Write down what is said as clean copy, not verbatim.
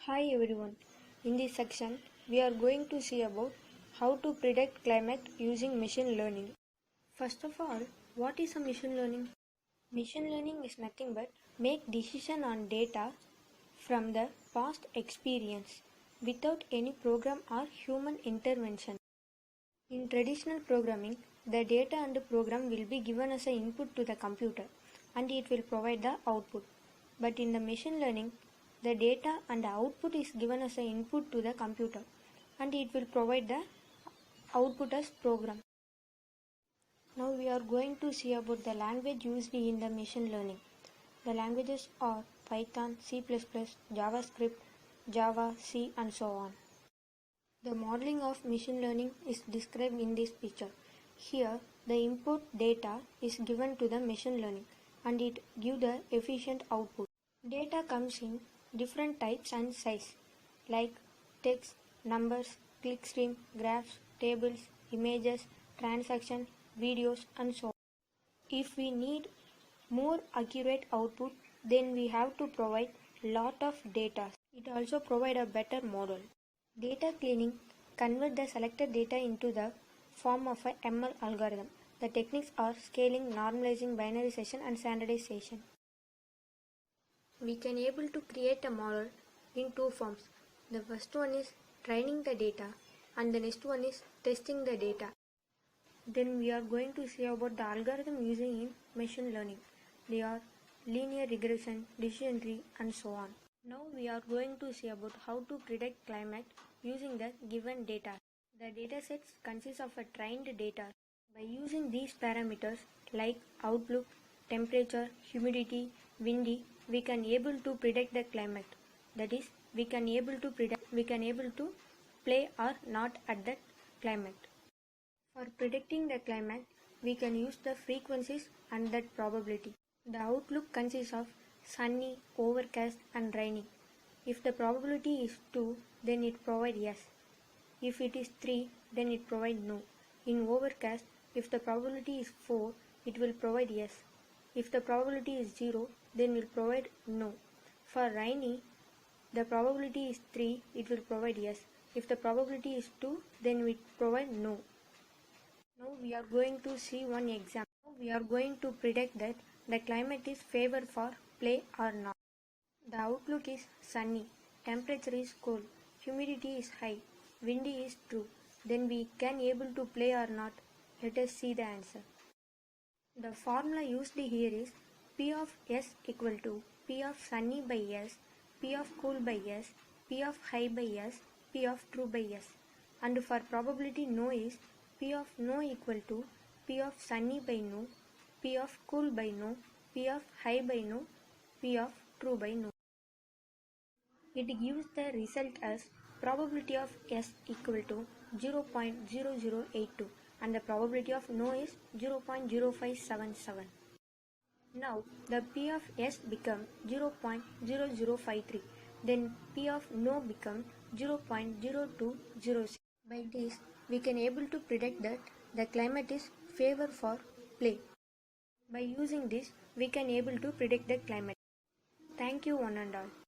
Hi everyone. In this section, we are going to see about how to predict climate using machine learning. First of all, what is a machine learning? Machine learning is nothing but make decision on data from the past experience without any program or human intervention. In traditional programming, the data and the program will be given as an input to the computer and it will provide the output. But in the machine learning, the data and the output is given as an input to the computer and it will provide the output as program. Now we are going to see about the language used in the machine learning. The languages are Python, C++, JavaScript, Java, C and so on. The modeling of machine learning is described in this picture. Here the input data is given to the machine learning and it gives the efficient output. Data comes in different types and size like text, numbers, clickstream, graphs, tables, images, transaction, videos and so on. If we need more accurate output, then we have to provide lot of data. It also provides a better model. Data cleaning convert the selected data into the form of a ML algorithm. The techniques are scaling, normalizing, binarization and standardization. We can able to create a model in two forms. The first one is training the data and the next one is testing the data. Then we are going to see about the algorithm using in machine learning. They are linear regression, decision tree and so on. Now we are going to see about how to predict climate using the given data. The datasets consist of a trained data. By using these parameters like outlook, temperature, humidity, windy, we can able to predict the climate. That is, we can able to play or not at that climate. For predicting the climate, we can use the frequencies and that probability. The outlook consists of sunny, overcast and rainy. If the probability is 2, then it provides yes. If it is 3, then it provides no. In overcast, if the probability is 4, it will provide yes. If the probability is 0, then will provide no. For rainy, the probability is 3, it will provide yes. If the probability is 2, then we provide no. Now we are going to see one example. We are going to predict that the climate is favor for play or not. The outlook is sunny, temperature is cold, humidity is high, windy is true. Then we can able to play or not. Let us see the answer. The formula used here is P of S equal to P of sunny by S, P of cool by S, P of high by S, P of true by S. And for probability no is P of no equal to P of sunny by no, P of cool by no, P of high by no, P of true by no. It gives the result as probability of S equal to 0.0082 and the probability of no is 0.0577. Now the P of S become 0.0053, then P of no become 0.0206. By this, we can able to predict that the climate is favor for play. By using this, we can able to predict the climate. Thank you one and all.